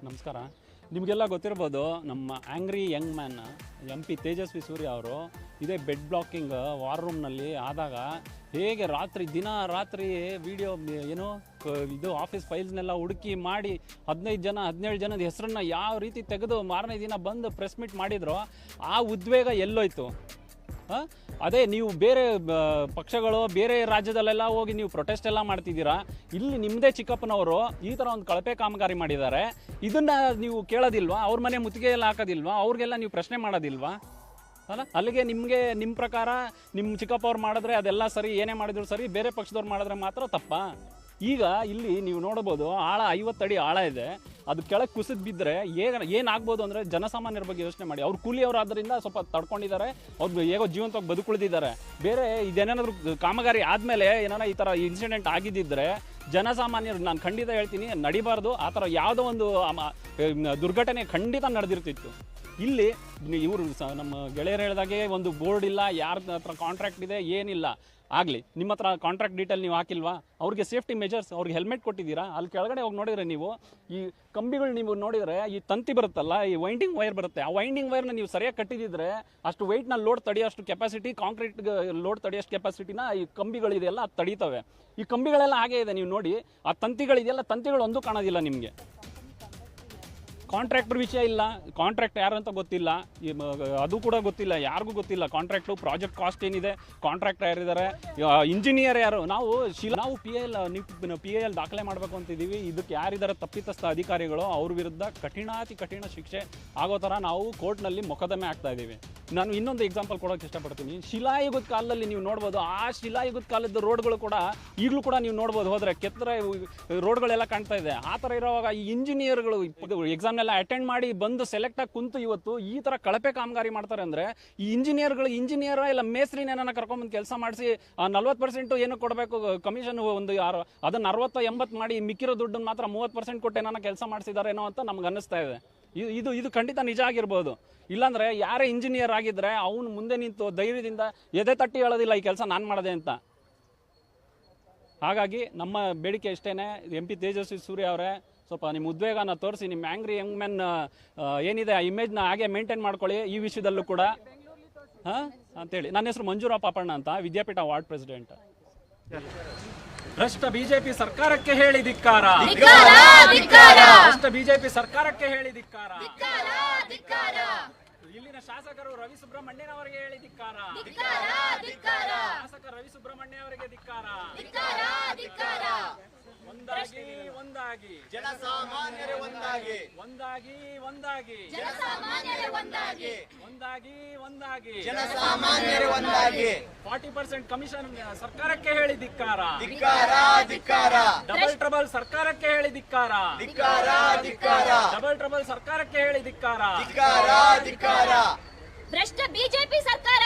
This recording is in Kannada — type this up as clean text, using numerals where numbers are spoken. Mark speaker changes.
Speaker 1: ನಮಸ್ಕಾರ. ನಿಮಗೆಲ್ಲ ಗೊತ್ತಿರ್ಬೋದು, ನಮ್ಮ angry young man MP Tejasvi Surya ಅವರು ಇದೇ ಬೆಡ್ ಬ್ಲಾಕಿಂಗ್ ವಾರ್ ರೂಮ್ನಲ್ಲಿ ಆದಾಗ ಹೇಗೆ ದಿನ ರಾತ್ರಿ ವಿಡಿಯೋ ಏನು ಇದು ಆಫೀಸ್ ಫೈಲ್ಸ್ನೆಲ್ಲ ಹುಡುಕಿ ಮಾಡಿ 17 ಜನದ ಹೆಸರನ್ನ ಯಾವ ರೀತಿ ತೆಗೆದು ಮಾರನೇ ದಿನ ಬಂದು ಪ್ರೆಸ್ ಮೀಟ್ ಮಾಡಿದ್ರು, ಆ ಉದ್ವೇಗ ಎಲ್ಲೋಯ್ತು? ಅದೇ ನೀವು ಬೇರೆ ಪಕ್ಷಗಳು ಬೇರೆ ರಾಜ್ಯದಲ್ಲೆಲ್ಲ ಹೋಗಿ ನೀವು ಪ್ರೊಟೆಸ್ಟ್ ಎಲ್ಲ ಮಾಡ್ತಿದ್ದೀರಾ, ಇಲ್ಲಿ ನಿಮ್ಮದೇ ಚಿಕ್ಕಪ್ಪನವರು ಈ ಥರ ಒಂದು ಕಳಪೆ ಕಾಮಗಾರಿ ಮಾಡಿದ್ದಾರೆ, ಇದನ್ನು ನೀವು ಕೇಳೋದಿಲ್ವಾ? ಅವ್ರ ಮನೆ ಮುತ್ತಿಗೆ ಎಲ್ಲ ಹಾಕೋದಿಲ್ವಾ? ಅವ್ರಿಗೆಲ್ಲ ನೀವು ಪ್ರಶ್ನೆ ಮಾಡೋದಿಲ್ವಾ? ಅಲ್ಲ, ಅಲ್ಲಿಗೆ ನಿಮಗೆ ನಿಮ್ಮ ಪ್ರಕಾರ ನಿಮ್ಮ ಚಿಕ್ಕಪ್ಪ ಅವ್ರು ಮಾಡಿದ್ರೆ ಅದೆಲ್ಲ ಸರಿ, ಏನೇ ಮಾಡಿದ್ರು ಸರಿ, ಬೇರೆ ಪಕ್ಷದವ್ರು ಮಾಡಿದ್ರೆ ಮಾತ್ರ ತಪ್ಪಾ? ಈಗ ಇಲ್ಲಿ ನೀವು ನೋಡ್ಬೋದು, ಆಳ 50 ಅಡಿ ಆಳ ಇದೆ, ಅದು ಕೆಳಗೆ ಕುಸಿದು ಬಿದ್ದರೆ ಏನಾಗ್ಬೋದು ಅಂದರೆ ಜನಸಾಮಾನ್ಯರ ಬಗ್ಗೆ ಯೋಚನೆ ಮಾಡಿ. ಅವ್ರು ಕೂಲಿಯವರಾದ್ದರಿಂದ ಸ್ವಲ್ಪ ತಡ್ಕೊಂಡಿದ್ದಾರೆ, ಅವ್ರು ಹೇಗೋ ಜೀವಂತವಾಗಿ ಬದುಕುಳಿದಿದ್ದಾರೆ. ಬೇರೆ ಇದೇನಾದರೂ ಕಾಮಗಾರಿ ಆದಮೇಲೆ ಏನಾರ ಈ ಥರ ಇನ್ಸಿಡೆಂಟ್ ಆಗಿದ್ದಿದ್ರೆ ಜನಸಾಮಾನ್ಯರು, ನಾನು ಖಂಡಿತ ಹೇಳ್ತೀನಿ, ನಡಿಬಾರ್ದು. ಆ ಥರ ಯಾವುದೋ ಒಂದು ದುರ್ಘಟನೆ ಖಂಡಿತ ನಡೆದಿರ್ತಿತ್ತು. ಇಲ್ಲಿ ಇವರು ನಮ್ಮ ಗೆಳೆಯರು ಹೇಳಿದಾಗೆ ಒಂದು ಬೋರ್ಡ್ ಇಲ್ಲ, ಯಾರ ಹತ್ರ ಕಾಂಟ್ರಾಕ್ಟ್ ಇದೆ ಏನಿಲ್ಲ. ಆಗಲಿ, ನಿಮ್ಮ ಹತ್ರ ಕಾಂಟ್ರಾಕ್ಟ್ ಡೀಟೇಲ್ ನೀವು ಹಾಕಿಲ್ವಾ? ಅವ್ರಿಗೆ ಸೇಫ್ಟಿ ಮೆಜರ್ಸ್, ಅವ್ರಿಗೆ ಹೆಲ್ಮೆಟ್ ಕೊಟ್ಟಿದ್ದೀರಾ? ಅಲ್ಲಿ ಕೆಳಗಡೆ ಹೋಗಿ ನೋಡಿದರೆ ನೀವು ಈ ಕಂಬಿಗಳು ನೀವು ನೋಡಿದರೆ ಈ ತಂತಿ ಬರುತ್ತಲ್ಲ, ಈ ವೈಂಡಿಂಗ್ ವೈರ್ ಬರುತ್ತೆ, ಆ ವೈಂಡಿಂಗ್ ವೈರ್ನ ನೀವು ಸರಿಯಾಗಿ ಕಟ್ಟಿದಿದ್ರೆ ಅಷ್ಟು ವೆಯ್ಟ್ನ ಲೋಡ್ ತಡೆಯೋಷ್ಟು ಕೆಪಾಸಿಟಿ, ಕಾಂಕ್ರೀಟ್ ಲೋಡ್ ತಡೆಯೋಷ್ಟು ಕೆಪಾಸಿಟಿನ ಈ ಕಂಬಿಗಳಿದೆಯಲ್ಲ ಅದು ತಡೀತವೆ. ಈ ಕಂಬಿಗಳೆಲ್ಲ ಹಾಗೆ ಇದೆ, ನೀವು ನೋಡಿ ಆ ತಂತಿಗಳಿದೆಯಲ್ಲ, ತಂತಿಗಳು ಒಂದು ಕಾಣೋದಿಲ್ಲ ನಿಮಗೆ. ಕಾಂಟ್ರಾಕ್ಟರ್ ವಿಷಯ ಇಲ್ಲ, ಕಾಂಟ್ರಾಕ್ಟ್ ಯಾರು ಅಂತ ಗೊತ್ತಿಲ್ಲ, ಅದು ಕೂಡ ಗೊತ್ತಿಲ್ಲ, ಯಾರಿಗೂ ಗೊತ್ತಿಲ್ಲ ಕಾಂಟ್ರಾಕ್ಟು, ಪ್ರಾಜೆಕ್ಟ್ ಕಾಸ್ಟ್ ಏನಿದೆ, ಕಾಂಟ್ರಾಕ್ಟರ್ ಯಾರಿದ್ದಾರೆ, ಇಂಜಿನಿಯರ್ ಯಾರು. ನಾವು PIL ದಾಖಲೆ ಮಾಡಬೇಕು ಅಂತಿದ್ದೀವಿ. ಇದಕ್ಕೆ ಯಾರಿದ್ದಾರೆ ತಪ್ಪಿತಸ್ಥ ಅಧಿಕಾರಿಗಳು, ಅವ್ರ ವಿರುದ್ಧ ಕಠಿಣಾತಿ ಕಠಿಣ ಶಿಕ್ಷೆ ಆಗೋ ಥರ ನಾವು ಕೋರ್ಟ್ನಲ್ಲಿ ಮೊಕದ್ದಮೆ ಆಗ್ತಾ ಇದ್ದೀವಿ. ನಾನು ಇನ್ನೊಂದು ಎಕ್ಸಾಂಪಲ್ ಕೊಡೋಕ್ಕೆ ಇಷ್ಟಪಡ್ತೀನಿ. ಶಿಲಾಯುಗದ ಕಾಲದಲ್ಲಿ ನೀವು ನೋಡ್ಬೋದು, ಆ ಶಿಲಾಯುಗದ ಕಾಲದ ರೋಡ್ಗಳು ಕೂಡ ಈಗಲೂ ಕೂಡ ನೀವು ನೋಡ್ಬೋದು, ಹೋದರೆ ಕೆತ್ತರೆ ರೋಡ್ಗಳೆಲ್ಲ ಕಾಣ್ತಾ ಇದೆ. ಆ ಥರ ಇರೋವಾಗ ಈ ಇಂಜಿನಿಯರ್ಗಳು ಎಕ್ಸಾಮ್ನೆಲ್ಲ ಅಟೆಂಡ್ ಮಾಡಿ ಬಂದು ಸೆಲೆಕ್ಟ್ ಆಗಿ ಕುಂತು ಇವತ್ತು ಈ ಥರ ಕಳಪೆ ಕಾಮಗಾರಿ ಮಾಡ್ತಾರೆ ಅಂದರೆ, ಈ ಇಂಜಿನಿಯರ್ ಇಲ್ಲ ಮೇಸ್ತ್ರಿನೇನ ಕರ್ಕೊಂಡ್ಬಂದು ಕೆಲಸ ಮಾಡಿಸಿ 40% ಏನು ಕೊಡಬೇಕು ಕಮಿಷನ್, ಒಂದು ಅದನ್ನು 60-80 ಮಾಡಿ ಮಿಕ್ಕಿರೋ ದುಡ್ಡನ್ನು ಮಾತ್ರ 30% ಕೊಟ್ಟು ಏನಾನ ಕೆಲಸ ಮಾಡಿಸಿದಾರೇನೋ ಅಂತ ನಮ್ಗೆ ಅನ್ನಿಸ್ತಾ ಇದೆ. ಇದು ಖಂಡಿತ ನಿಜ ಆಗಿರ್ಬೋದು. ಇಲ್ಲಾಂದರೆ ಯಾರೇ ಇಂಜಿನಿಯರ್ ಆಗಿದ್ದರೆ ಅವನು ಮುಂದೆ ನಿಂತು ಧೈರ್ಯದಿಂದ ಎದೆ ತಟ್ಟಿ ಹೇಳೋದಿಲ್ಲ ಈ ಕೆಲಸ ನಾನು ಮಾಡಿದೆ ಅಂತ. ಹಾಗಾಗಿ ನಮ್ಮ ಬೇಡಿಕೆ ಇಷ್ಟೇ, MP ತೇಜಸ್ವಿ ಸೂರ್ಯ ಅವರೇ, ಸ್ವಲ್ಪ ನಿಮ್ಮ ಉದ್ವೇಗನ ತೋರಿಸಿ, ನಿಮ್ಮ ಆ್ಯಂಗ್ರಿ ಯಂಗ್ ಮ್ಯಾನ್ ಏನಿದೆ ಆ ಇಮೇಜ್ನ ಹಾಗೆ ಮೇಂಟೈನ್ ಮಾಡ್ಕೊಳ್ಳಿ ಈ ವಿಷಯದಲ್ಲೂ ಕೂಡ ಅಂತೇಳಿ. ನನ್ನ ಹೆಸರು ಮಂಜೂರ ಪಾಪಣ್ಣ ಅಂತ, ವಿದ್ಯಾಪೀಠ ವಾರ್ಡ್ ಪ್ರೆಸಿಡೆಂಟ್. ಭ್ರಷ್ಟ ಬಿಜೆಪಿ ಸರ್ಕಾರಕ್ಕೆ ಹೇಳಿ ಧಿಕ್ಕಾರ, ಭ್ರಷ್ಟ ಬಿಜೆಪಿ ಸರ್ಕಾರಕ್ಕೆ ಹೇಳಿ ಧಿಕ್ಕಾರ. ಇಲ್ಲಿನ ಶಾಸಕರು ರವಿ ಸುಬ್ರಹ್ಮಣ್ಯನ್ ಅವರಿಗೆ ಹೇಳಿ ಧಿಕ್ಕಾರ, ಶಾಸಕ ರವಿ ಸುಬ್ರಹ್ಮಣ್ಯ ಅವರಿಗೆ ಧಿಕ್ಕಾರ. ಒಂದಾಗಿ
Speaker 2: ಜನಸಾಮಾನ್ಯರೇ ಒಂದಾಗಿ,
Speaker 1: ಒಂದಾಗಿ
Speaker 2: ಜನಸಾಮಾನ್ಯರೇ ಒಂದಾಗಿ.
Speaker 1: 40% ಕಮಿಷನ್ ಸರ್ಕಾರಕ್ಕೆ ಹೇಳಿ ಧಿಕ್ಕಾರ, ಡಬಲ್ ಟ್ರಬಲ್ ಸರ್ಕಾರಕ್ಕೆ ಹೇಳಿ ಧಿಕ್ಕಾರ, ಡಬಲ್ ಟ್ರಬಲ್ ಸರ್ಕಾರಕ್ಕೆ ಹೇಳಿ ಧಿಕ್ಕಾರ.
Speaker 3: ಭ್ರಷ್ಟ ಬಿಜೆಪಿ ಸರ್ಕಾರ